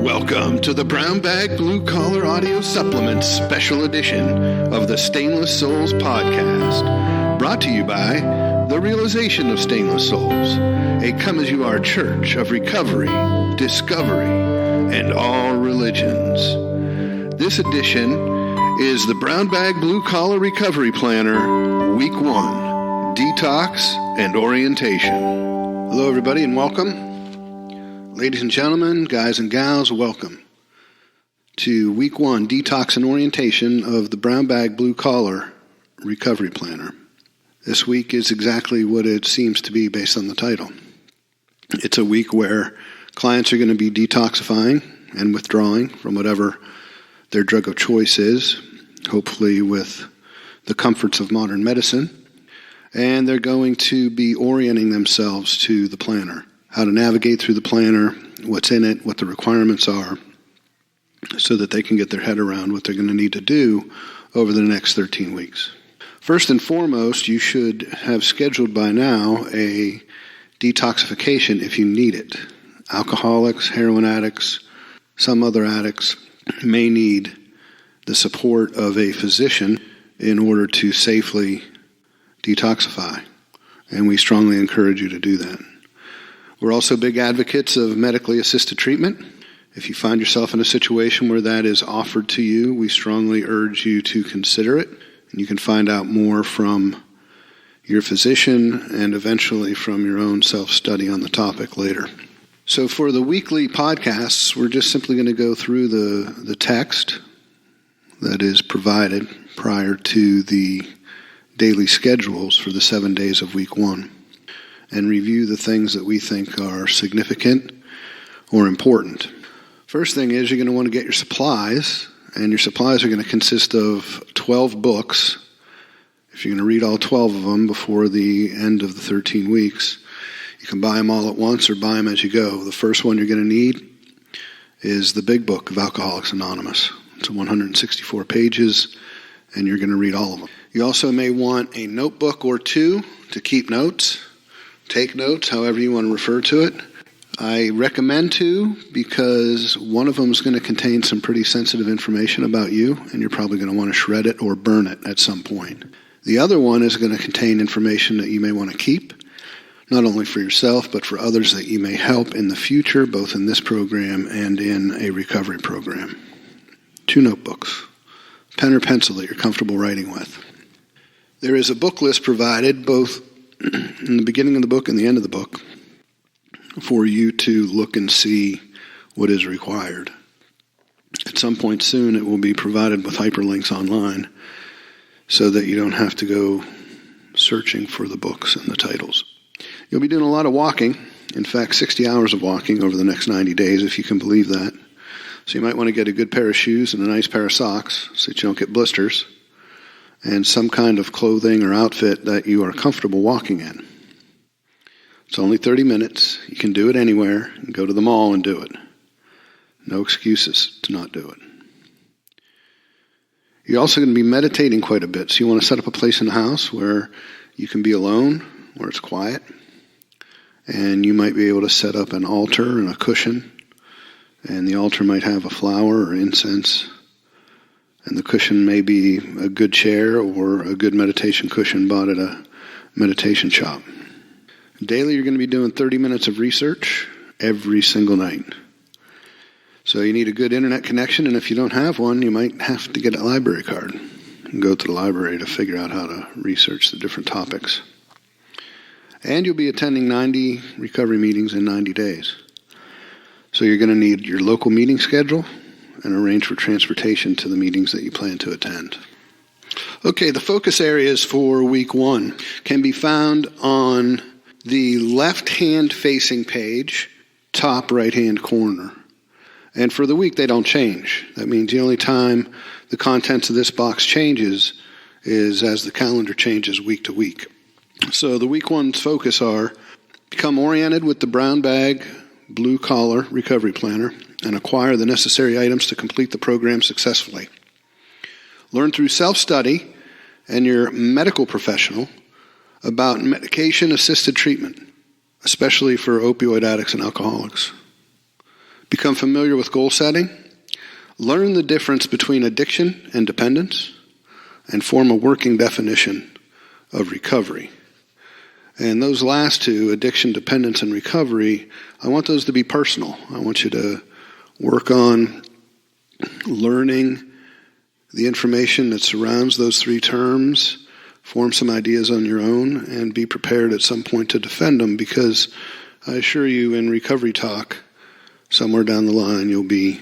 Welcome to the Brown Bag Blue Collar Audio Supplement Special Edition of the Stainless Souls Podcast, brought to you by The Realization of Stainless Souls, a come-as-you-are church of recovery, discovery, and all religions. This edition is the Brown Bag Blue Collar Recovery Planner, Week 1, Detox and Orientation. Hello, everybody, and welcome. Ladies and gentlemen, guys and gals, welcome to Week 1, Detox and Orientation of the Brown Bag Blue Collar Recovery Planner. This week is exactly what it seems to be based on the title. It's a week where clients are going to be detoxifying and withdrawing from whatever their drug of choice is, hopefully with the comforts of modern medicine, and they're going to be orienting themselves to the planner. How to navigate through the planner, what's in it, what the requirements are, so that they can get their head around what they're going to need to do over the next 13 weeks. First and foremost, you should have scheduled by now a detoxification if you need it. Alcoholics, heroin addicts, some other addicts may need the support of a physician in order to safely detoxify, and we strongly encourage you to do that. We're also big advocates of medically assisted treatment. If you find yourself in a situation where that is offered to you, we strongly urge you to consider it. And you can find out more from your physician and eventually from your own self-study on the topic later. So for the weekly podcasts, we're just simply going to go through the text that is provided prior to the daily schedules for the 7 days of Week 1. And review the things that we think are significant or important. First thing is you're going to want to get your supplies, and your supplies are going to consist of 12 books. If you're going to read all 12 of them before the end of the 13 weeks, you can buy them all at once or buy them as you go. The first one you're going to need is the big book of Alcoholics Anonymous. It's 164 pages, and you're going to read all of them. You also may want a notebook or two to keep notes. Take notes, however you want to refer to it. I recommend two because one of them is going to contain some pretty sensitive information about you, and you're probably going to want to shred it or burn it at some point. The other one is going to contain information that you may want to keep, not only for yourself, but for others that you may help in the future, both in this program and in a recovery program. 2 notebooks, pen or pencil that you're comfortable writing with. There is a book list provided both in the beginning of the book and the end of the book for you to look and see what is required. At some point soon it will be provided with hyperlinks online so that you don't have to go searching for the books and the titles. You'll be doing a lot of walking, in fact 60 hours of walking over the next 90 days if you can believe that. So you might want to get a good pair of shoes and a nice pair of socks so that you don't get blisters, and some kind of clothing or outfit that you are comfortable walking in. It's only 30 minutes. You can do it anywhere. You can go to the mall and do it. No excuses to not do it. You're also going to be meditating quite a bit, so you want to set up a place in the house where you can be alone, where it's quiet, and you might be able to set up an altar and a cushion, and the altar might have a flower or incense, and the cushion may be a good chair or a good meditation cushion bought at a meditation shop. Daily, you're going to be doing 30 minutes of research every single night. So you need a good internet connection, and if you don't have one, you might have to get a library card and go to the library to figure out how to research the different topics. And you'll be attending 90 recovery meetings in 90 days. So you're going to need your local meeting schedule and arrange for transportation to the meetings that you plan to attend. Okay, the focus areas for Week 1 can be found on the left-hand facing page, top right-hand corner. And for the week, they don't change. That means the only time the contents of this box changes is as the calendar changes week to week. So the Week 1's focus are become oriented with the Brown Bag Blue Collar Recovery Planner and acquire the necessary items to complete the program successfully. Learn through self-study and your medical professional about medication-assisted treatment, especially for opioid addicts and alcoholics. Become familiar with goal setting. Learn the difference between addiction and dependence, and form a working definition of recovery. And those last two, addiction, dependence, and recovery, I want those to be personal. I want you to work on learning the information that surrounds those three terms, form some ideas on your own, and be prepared at some point to defend them, because I assure you, in recovery talk, somewhere down the line, you'll be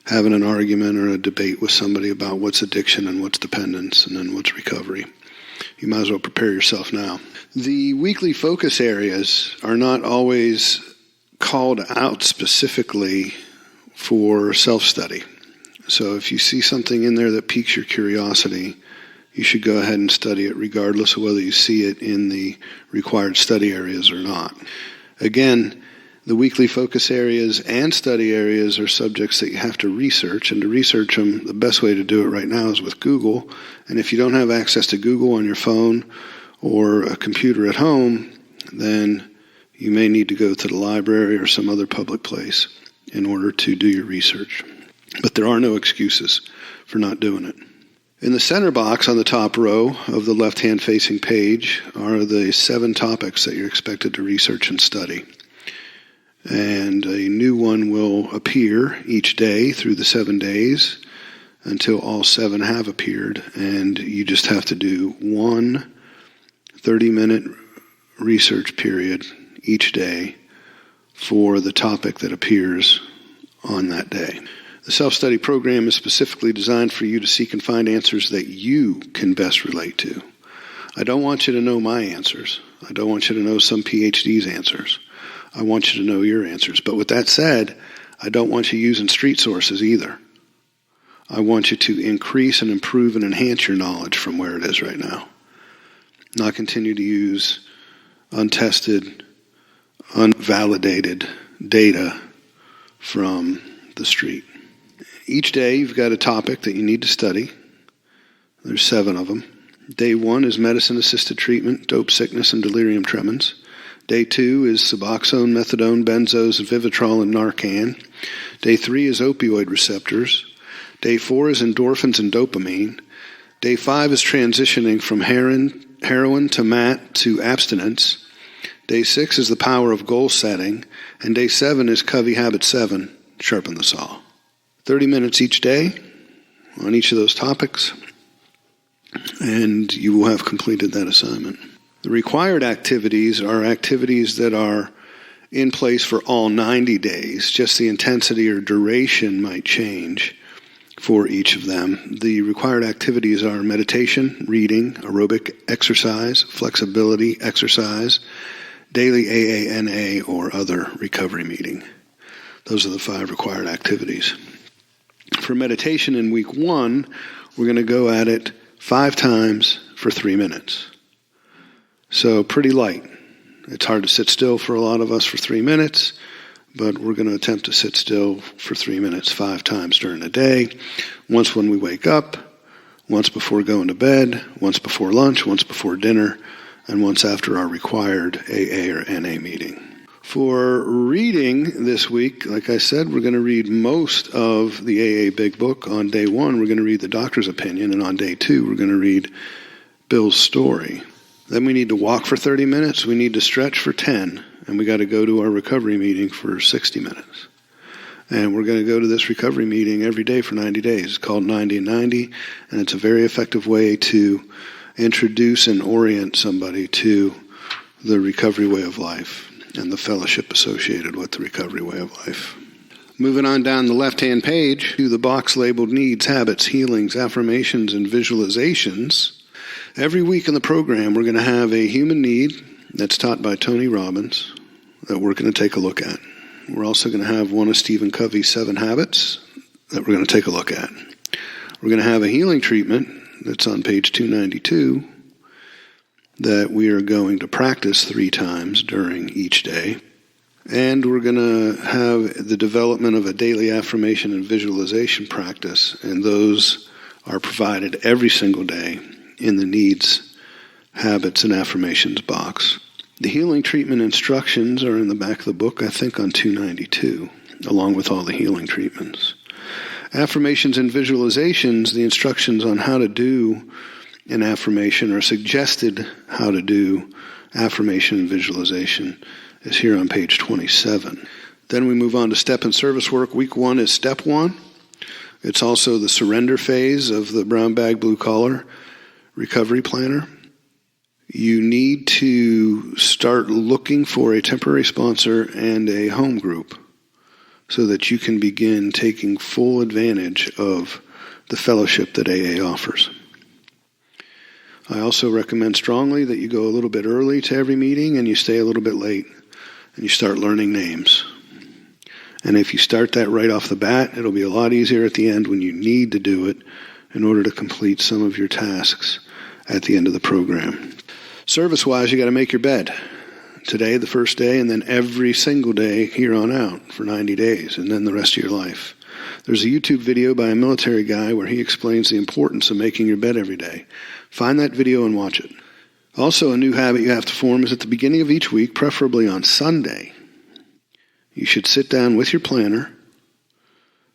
having an argument or a debate with somebody about what's addiction and what's dependence and then what's recovery. You might as well prepare yourself now. The weekly focus areas are not always called out specifically for self-study. So if you see something in there that piques your curiosity, you should go ahead and study it regardless of whether you see it in the required study areas or not. Again, the weekly focus areas and study areas are subjects that you have to research, and to research them, the best way to do it right now is with Google. And if you don't have access to Google on your phone or a computer at home, then you may need to go to the library or some other public place in order to do your research. But there are no excuses for not doing it. In the center box on the top row of the left-hand facing page are the 7 topics that you're expected to research and study. And a new one will appear each day through the 7 days until all 7 have appeared. And you just have to do one 30-minute research period each day for the topic that appears on that day. The self-study program is specifically designed for you to seek and find answers that you can best relate to. I don't want you to know my answers. I don't want you to know some PhD's answers. I want you to know your answers. But with that said, I don't want you using street sources either. I want you to increase and improve and enhance your knowledge from where it is right now. Not continue to use untested, unvalidated data from the street. Each day you've got a topic that you need to study. There's 7 of them. Day 1 is medicine-assisted treatment, dope sickness, and delirium tremens. Day 2 is Suboxone, Methadone, Benzos, Vivitrol, and Narcan. Day 3 is opioid receptors. Day 4 is endorphins and dopamine. Day 5 is transitioning from heroin to MAT to abstinence. Day 6 is the power of goal setting. And Day 7 is Covey Habit 7, sharpen the saw. 30 minutes each day on each of those topics, and you will have completed that assignment. The required activities are activities that are in place for all 90 days. Just the intensity or duration might change for each of them. The required activities are meditation, reading, aerobic exercise, flexibility exercise, daily AANA, or other recovery meeting. Those are the 5 required activities. For meditation in week 1, we're going to go at it 5 times for 3 minutes. So pretty light. It's hard to sit still for a lot of us for 3 minutes, but we're going to attempt to sit still for 3 minutes 5 times during the day. Once when we wake up, once before going to bed, once before lunch, once before dinner, and once after our required AA or NA meeting. For reading this week, like I said, we're going to read most of the AA Big Book. On day 1, we're going to read the doctor's opinion, and on day 2, we're going to read Bill's story. Then we need to walk for 30 minutes, we need to stretch for 10, and we got to go to our recovery meeting for 60 minutes. And we're going to go to this recovery meeting every day for 90 days. It's called 90 and 90, and it's a very effective way to introduce and orient somebody to the recovery way of life and the fellowship associated with the recovery way of life. Moving on down the left-hand page to the box labeled Needs, Habits, Healings, Affirmations, and Visualizations. Every week in the program, we're going to have a human need that's taught by Tony Robbins that we're going to take a look at. We're also going to have one of Stephen Covey's 7 habits that we're going to take a look at. We're going to have a healing treatment that's on page 292 that we are going to practice 3 times during each day. And we're going to have the development of a daily affirmation and visualization practice, and those are provided every single day in the Needs, Habits, and Affirmations box. The healing treatment instructions are in the back of the book, I think on 292. along with all the healing treatments. Affirmations and visualizations, the instructions on how to do an affirmation or suggested how to do affirmation and visualization is here on page 27. Then we move on to step and service work. Week 1 is step 1. It's also the surrender phase of the brown bag, blue collar recovery planner. You need to start looking for a temporary sponsor and a home group so that you can begin taking full advantage of the fellowship that AA offers. I also recommend strongly that you go a little bit early to every meeting and you stay a little bit late and you start learning names. And if you start that right off the bat, it'll be a lot easier at the end when you need to do it in order to complete some of your tasks at the end of the program. Service-wise, you got to make your bed. Today, the first day, and then every single day here on out for 90 days, and then the rest of your life. There's a YouTube video by a military guy where he explains the importance of making your bed every day. Find that video and watch it. Also, a new habit you have to form is at the beginning of each week, preferably on Sunday, you should sit down with your planner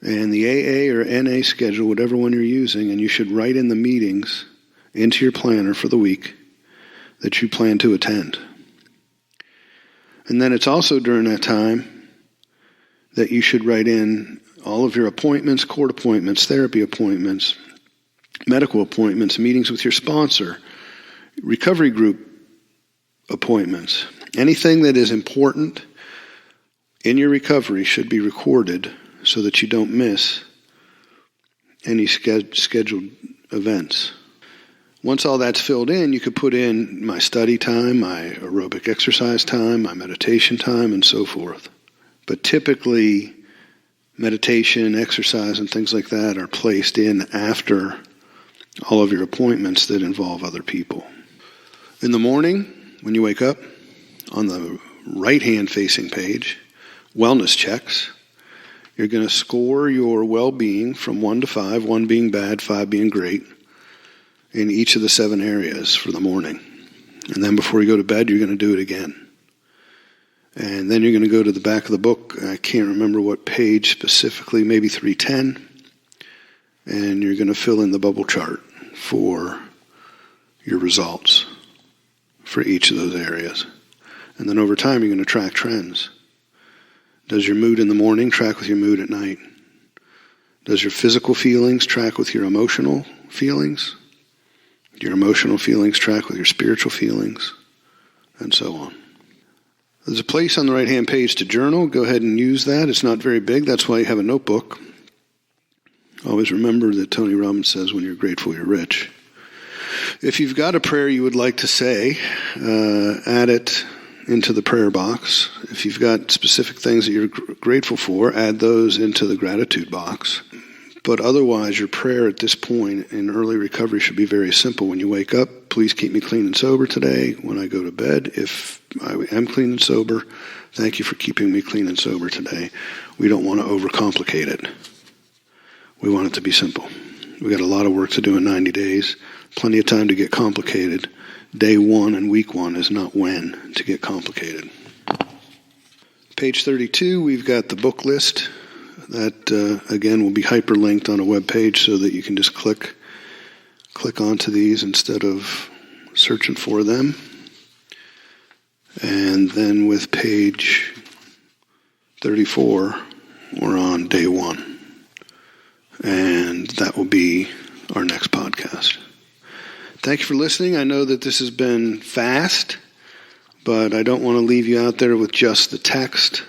and the AA or NA schedule, whatever one you're using, and you should write in the meetings into your planner for the week that you plan to attend. And then it's also during that time that you should write in all of your appointments, court appointments, therapy appointments, medical appointments, meetings with your sponsor, recovery group appointments. Anything that is important in your recovery should be recorded so that you don't miss any scheduled events. Once all that's filled in, you could put in my study time, my aerobic exercise time, my meditation time, and so forth. But typically, meditation, exercise, and things like that are placed in after all of your appointments that involve other people. In the morning, when you wake up, on the right-hand facing page, wellness checks. You're going to score your well-being from 1 to 5, 1 being bad, 5 being great, in each of the 7 areas for the morning. And then before you go to bed, you're going to do it again. And then you're going to go to the back of the book. I can't remember what page specifically, maybe 310. And you're going to fill in the bubble chart for your results for each of those areas. And then over time, you're going to track trends. Does your mood in the morning track with your mood at night? Does your physical feelings track with your emotional feelings? Your emotional feelings track with your spiritual feelings? And so on. There's a place on the right-hand page to journal. Go ahead and use that. It's not very big. That's why you have a notebook. Always remember that Tony Robbins says, when you're grateful, you're rich. If you've got a prayer you would like to say, add it into the prayer box. If you've got specific things that you're grateful for, add those into the gratitude box. But otherwise, your prayer at this point in early recovery should be very simple. When you wake up, please keep me clean and sober today. When I go to bed, if I am clean and sober, thank you for keeping me clean and sober today. We don't want to overcomplicate it. We want it to be simple. We got a lot of work to do in 90 days. Plenty of time to get complicated. Day 1 and week 1 is not when to get complicated. Page 32, we've got the book list. That, again, will be hyperlinked on a web page so that you can just click onto these instead of searching for them. And then with page 34, we're on day 1. And that will be our next podcast. Thank you for listening. I know that this has been fast, but I don't want to leave you out there with just the text.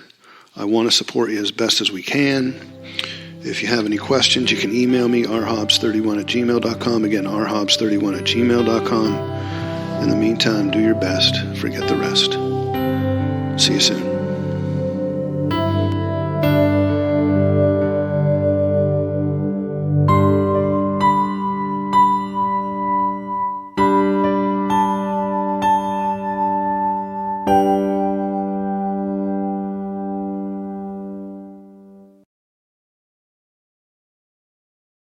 I want to support you as best as we can. If you have any questions, you can email me, rhobbs31@gmail.com. Again, rhobbs31@gmail.com. In the meantime, do your best. Forget the rest. See you soon.